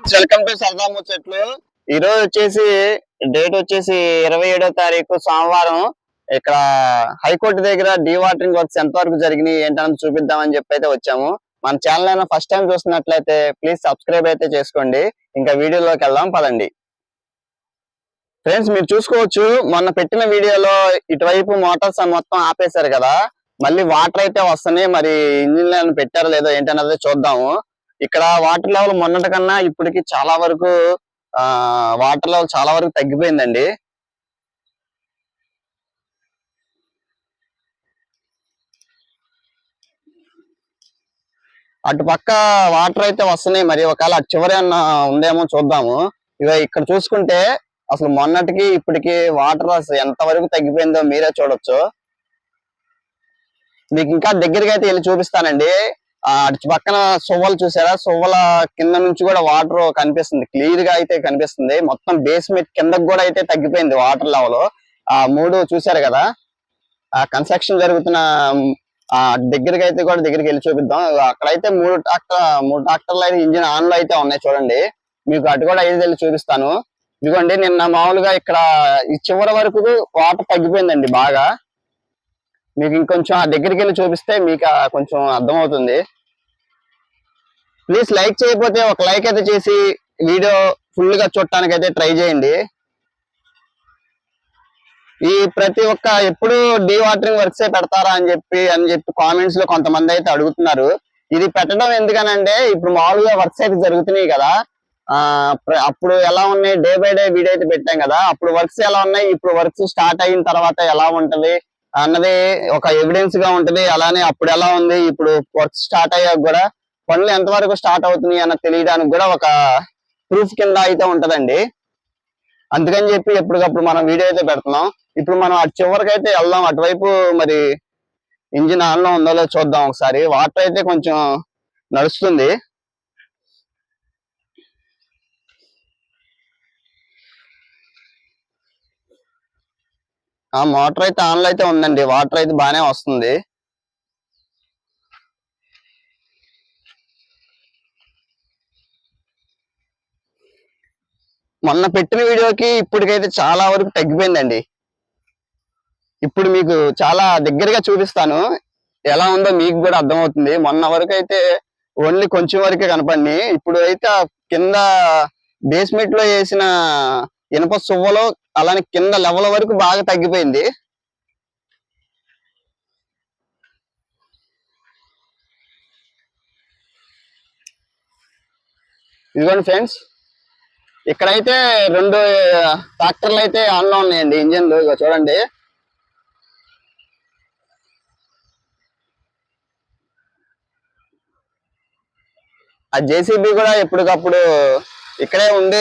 Friends, welcome to సరదా ముచ్చట్లు. ఈ రోజు వచ్చేసి డేట్ వచ్చేసి 27వ తారీఖు సోమవారం. ఇక్కడ హైకోర్టు దగ్గర డీవాటరింగ్ వర్క్స్ ఎంత వరకు జరిగినాయి ఏంటని చూపిద్దామని చెప్పి అయితే వచ్చాము. మన ఛానల్ అయినా ఫస్ట్ టైం చూస్తున్నట్లయితే ప్లీజ్ సబ్స్క్రైబ్ అయితే చేసుకోండి. ఇంకా వీడియోలోకి వెళ్దాం పదండి. ఫ్రెండ్స్, మీరు చూసుకోవచ్చు, మొన్న పెట్టిన వీడియోలో ఇటువైపు మోటార్స్ మొత్తం ఆపేశారు కదా, మళ్ళీ వాటర్ అయితే వస్తున్నాయి. మరి ఇంజిన్ పెట్టారో లేదో ఏంటనేది చూద్దాము. ఇక్కడ వాటర్ లెవెల్ మొన్నటి కన్నా ఇప్పటికి చాలా వరకు వాటర్ లెవెల్ చాలా వరకు తగ్గిపోయిందండి. అటు పక్క వాటర్ అయితే వస్తున్నాయి, మరి ఒకవేళ అటు చివరి ఉందేమో చూద్దాము. ఇక ఇక్కడ చూసుకుంటే అసలు మొన్నటికి ఇప్పటికి వాటర్ అసలు ఎంత వరకు తగ్గిపోయిందో మీరే చూడొచ్చు. మీకు ఇంకా దగ్గరికి అయితే వెళ్ళి చూపిస్తానండి. అటు పక్కన సువ్వలు చూసారా, సువ్వల కింద నుంచి కూడా వాటర్ కనిపిస్తుంది, క్లియర్ గా అయితే కనిపిస్తుంది. మొత్తం బేస్మెంట్ కిందకు కూడా అయితే తగ్గిపోయింది వాటర్ లెవెల్. మూడు చూసారు కదా, ఆ కన్స్ట్రక్షన్ జరుగుతున్న దగ్గరికి అయితే కూడా దగ్గరికి వెళ్ళి చూపిద్దాం. అక్కడైతే మూడు ట్రాక్టర్లు అయితే ఇంజిన్ ఆన్ లో అయితే ఉన్నాయి చూడండి. మీకు అటు కూడా అయితే వెళ్ళి చూపిస్తాను. ఇదిగోండి, నిన్న మామూలుగా ఇక్కడ ఈ చివరి వరకు వాటర్ తగ్గిపోయిందండి బాగా. మీకు ఇంకొంచెం ఆ దగ్గరికి వెళ్ళి చూపిస్తే మీకు కొంచెం అర్థమవుతుంది. ప్లీజ్ లైక్ చేయకపోతే ఒక లైక్ అయితే చేసి వీడియో ఫుల్ గా చూడటానికి అయితే ట్రై చేయండి. ఈ ప్రతి ఒక్క ఎప్పుడు డీవాటరింగ్ వర్క్సే పెడతారా అని చెప్పి కామెంట్స్ లో కొంతమంది అయితే అడుగుతున్నారు. ఇది పెట్టడం ఎందుకనంటే, ఇప్పుడు మామూలుగా వర్క్స్ అయితే జరుగుతున్నాయి కదా, అప్పుడు ఎలా ఉన్నాయి డే బై డే వీడియో అయితే పెట్టాం కదా, అప్పుడు వర్క్స్ ఎలా ఉన్నాయి, ఇప్పుడు వర్క్స్ స్టార్ట్ అయిన తర్వాత ఎలా ఉంటది అన్నది ఒక ఎవిడెన్స్ గా ఉంటది. అలానే అప్పుడు ఎలా ఉంది, ఇప్పుడు వర్క్ స్టార్ట్ అయ్యాక కూడా పనులు ఎంతవరకు స్టార్ట్ అవుతున్నాయి అన్న తెలియడానికి కూడా ఒక ప్రూఫ్ కింద అయితే ఉంటదండి. అందుకని చెప్పి ఎప్పటికప్పుడు మనం వీడియో అయితే పెడుతున్నాం. ఇప్పుడు మనం అటు చివరికి అయితే వెళ్దాం. అటువైపు మరి ఇంజిన్ ఆన్ లో ఉందో లేదో చూద్దాం ఒకసారి. వాటర్ అయితే కొంచెం నడుస్తుంది. మోటార్ అయితే ఆన్ లో అయితే ఉందండి, వాటర్ అయితే బాగానే వస్తుంది. మొన్న పెట్టిన వీడియోకి ఇప్పటికైతే చాలా వరకు తగ్గిపోయిందండి. ఇప్పుడు మీకు చాలా దగ్గరగా చూపిస్తాను, ఎలా ఉందో మీకు కూడా అర్థమవుతుంది. మొన్న వరకు అయితే ఓన్లీ కొంచెం వరకే కనపడి, ఇప్పుడు అయితే కింద బేస్మెంట్ లో వేసిన ఇనుప సువ్వలో అలానే కింద లెవెల్ వరకు బాగా తగ్గిపోయింది. ఇదిగోండి ఫ్రెండ్స్, ఇక్కడైతే 2 ట్రాక్టర్లు అయితే ఆన్ లో ఉన్నాయండి ఇంజన్లు. ఇక చూడండి, ఆ జేసీబీ కూడా ఎప్పటికప్పుడు ఇక్కడే ఉండి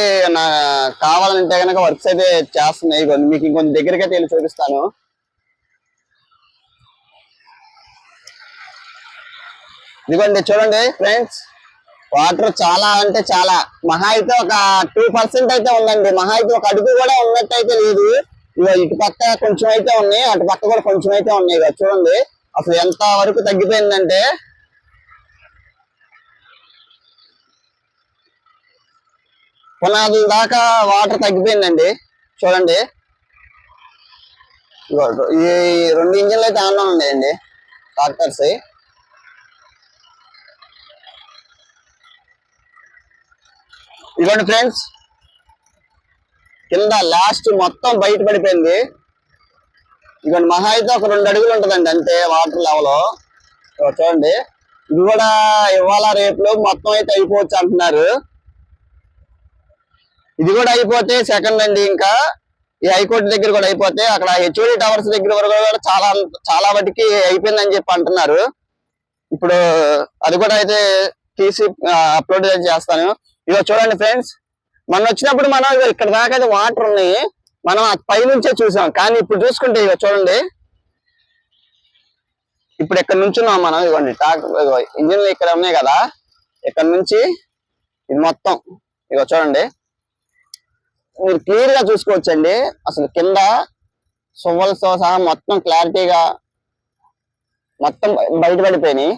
కావాలంటే కనుక వర్క్స్ అయితే చేస్తున్నాయి. మీకు ఇంకొంచెం దగ్గరికి అయితే వెళ్ళి చూపిస్తాను. ఇదిగోండి చూడండి ఫ్రెండ్స్, వాటర్ చాలా అంటే చాలా, మహా అయితే ఒక 2% అయితే ఉందండి. మహా అయితే ఒక అడుగు కూడా ఉన్నట్టయితే లేదు. ఇటు పక్క కొంచెం అయితే ఉన్నాయి, అటు పక్క కూడా కొంచెం అయితే ఉన్నాయి. చూడండి అసలు ఎంత వరకు తగ్గిపోయిందంటే, పునాదుల దాకా వాటర్ తగ్గిపోయిందండి. చూడండి, ఈ 2 ఇంజిన్లు అయితే ఆన్లో ఉన్నాయండి ట్రాక్టర్స్. ఇదిగోండి ఫ్రెండ్స్, కింద లాస్ట్ మొత్తం బయట పడిపోయింది. ఇదిగోండి, మహా అయితే ఒక 2 అడుగులు ఉంటుందండి అంతే వాటర్ లెవెల్. చూడండి, ఇది కూడా ఇవాళ రేపులో మొత్తం అయితే అయిపోవచ్చు అంటున్నారు. ఇది కూడా అయిపోతే సెకండ్ అండి. ఇంకా ఈ హైకోర్టు దగ్గర కూడా అయిపోతే అక్కడ హెచ్ఓడి టవర్స్ దగ్గర వరకు కూడా చాలా వాటికి అయిపోయిందని చెప్పి అంటున్నారు. ఇప్పుడు అది కూడా అయితే తీసి అప్లోడ్ చేస్తాను. ఇదిగో చూడండి ఫ్రెండ్స్, మనం వచ్చినప్పుడు మనం ఇక్కడ దాకా అయితే వాటర్ ఉన్నాయి, మనం పై నుంచే చూసాం. కానీ ఇప్పుడు చూసుకుంటే ఇక చూడండి, ఇప్పుడు ఇక్కడ నుంచున్నాం మనం. ఇదిగోండి ట్రాక్టర్ ఇంజిన్లు ఇక్కడ ఉన్నాయి కదా, ఇక్కడ నుంచి ఇది మొత్తం ఇక చూడండి, మీరు క్లియర్ గా చూసుకోవచ్చండి. అసలు కింద సువ్వలతో సహా మొత్తం క్లారిటీగా మొత్తం బయటపడిపోయినాయి.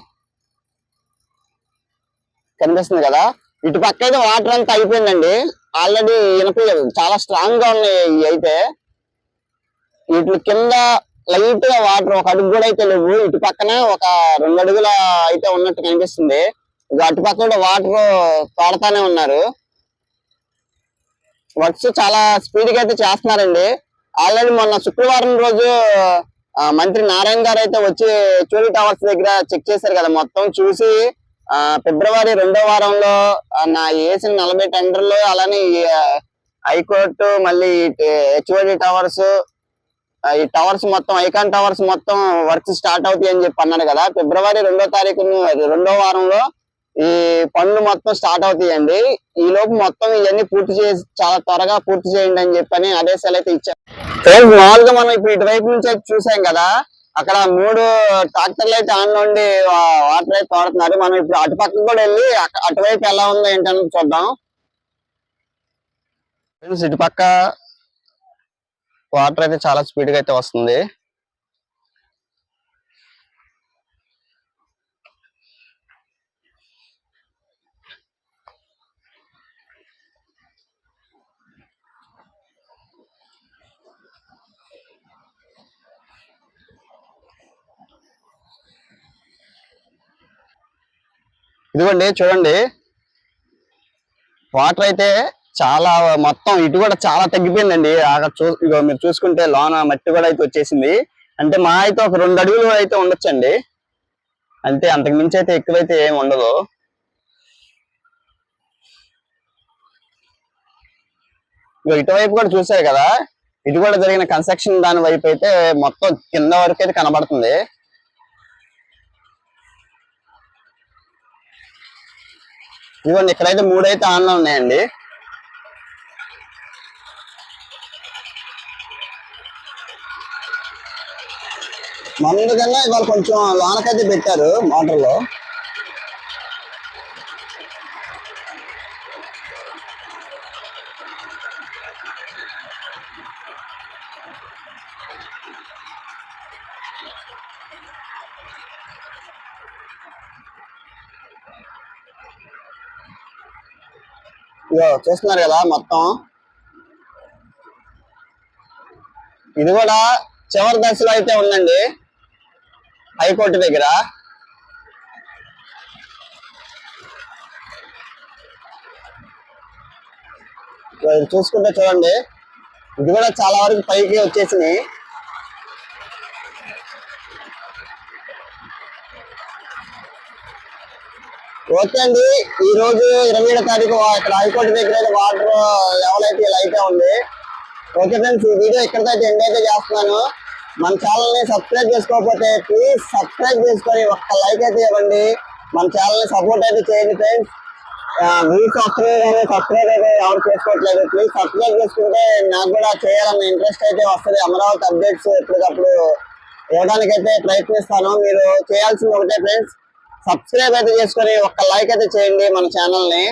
కనిపిస్తుంది కదా. ఇటు పక్క అయితే వాటర్ అంతా అయిపోయిందండి. ఆల్రెడీ ఇనప చాలా స్ట్రాంగ్ గా ఉన్నాయి ఇవి అయితే. వీటి కింద లైట్ గా వాటర్ ఒక అడుగు కూడా అయితే లేవు. ఇటు పక్కన ఒక 2 అడుగుల అయితే ఉన్నట్టు కనిపిస్తుంది. అటు పక్క కూడా వాటర్ తోడతానే ఉన్నారు. వర్క్స్ చాలా స్పీడ్ గా అయితే చేస్తున్నారండి. ఆల్రెడీ మొన్న శుక్రవారం రోజు మంత్రి నారాయణ గారు అయితే వచ్చి చూడి టవర్స్ దగ్గర చెక్ చేశారు కదా, మొత్తం చూసి ఫిబ్రవరి 2వ వారంలో నా వేసిన 40 టెండర్లు, అలానే హైకోర్టు, మళ్ళీ హెచ్ఓడి టవర్స్, ఈ టవర్స్ మొత్తం, ఐకాన్ టవర్స్ మొత్తం వర్క్స్ స్టార్ట్ అవుతాయి అని చెప్పి అన్నారు కదా. ఫిబ్రవరి 2వ తారీఖున 2వ వారంలో ఈ పనులు మొత్తం స్టార్ట్ అవుతాయండి. ఈ లోపు మొత్తం ఇవన్నీ పూర్తి చేసి చాలా త్వరగా పూర్తి చేయండి అని చెప్పని ఆదేశాలు అయితే ఇచ్చారు. మామూలుగా మనం ఇప్పుడు ఇటువైపు నుంచి అయితే చూసాం కదా, అక్కడ 3 ట్రాక్టర్లు అయితే ఆన్ నుండి వాటర్ అయితే తోడుతున్నారు. మనం ఇప్పుడు అటుపక్క కూడా వెళ్ళి అటువైపు ఎలా ఉందో ఏంటని చూద్దాం. ఫ్రెండ్స్, ఇటుపక్క వాటర్ అయితే చాలా స్పీడ్ గా అయితే వస్తుంది. ఇదిగోండి చూడండి, వాటర్ అయితే చాలా మొత్తం ఇటు కూడా చాలా తగ్గిపోయిందండి. ఇగో మీరు చూసుకుంటే లోన మట్టి కూడా అయితే వచ్చేసింది. అంటే మా అయితే ఒక 2 అడుగులు అయితే ఉండొచ్చండి. అంతే, అంతకు మించి అయితే ఎక్కువైతే ఏమి ఉండదు. ఇగో ఇటువైపు కూడా చూసారు కదా, ఇటు కూడా జరిగిన కన్స్ట్రక్షన్ దాని వైపు అయితే మొత్తం కింద వరకు అయితే కనబడుతుంది. ఇదిగోండి, ఇక్కడైతే 3 అయితే ఆన్లో ఉన్నాయండి. ముందుకన్నా ఇవాళ కొంచెం లోనకైతే పెట్టారు మోటార్లో. ఇగో చూస్తున్నారు కదా, మొత్తం ఇది కూడా చివరి దశలో అయితే ఉందండి హైకోర్టు దగ్గర. ఇది చూసుకుంటే చూడండి, ఇది కూడా చాలా వరకు పైకి వచ్చేసినాయి. ఓకే అండి, ఈ రోజు 27వ తారీఖు ఇక్కడ హైకోర్టు దగ్గర అయితే వాటర్ లెవెల్ అయితే ఇలా అయితే ఉంది. ఓకే ఫ్రెండ్స్, ఈ వీడియో ఇక్కడితో ఎండ్ అయితే చేస్తున్నాను. మన ఛానల్ ని సబ్స్క్రైబ్ చేసుకోకపోతే ప్లీజ్ సబ్స్క్రైబ్ చేసుకొని ఒక్క లైక్ అయితే ఇవ్వండి. మన ఛానల్ ని సపోర్ట్ అయితే చేయండి ఫ్రెండ్స్. మీరు సబ్స్క్రైబ్ అయితే ఎవరు చేసుకోవట్లేదు, ప్లీజ్ సబ్స్క్రైబ్ చేసుకుంటే నాకు కూడా చేయాలన్న ఇంట్రెస్ట్ అయితే వస్తుంది. అమరావతి అప్డేట్స్ ఎప్పటికప్పుడు ఇవ్వడానికి అయితే ప్రయత్నిస్తాను. మీరు చేయాల్సింది ఒకటే ఫ్రెండ్స్, సబ్స్క్రైబ్ అయితే చేసుకొని ఒక్క లైక్ అయితే చేయండి మన ఛానల్ ని.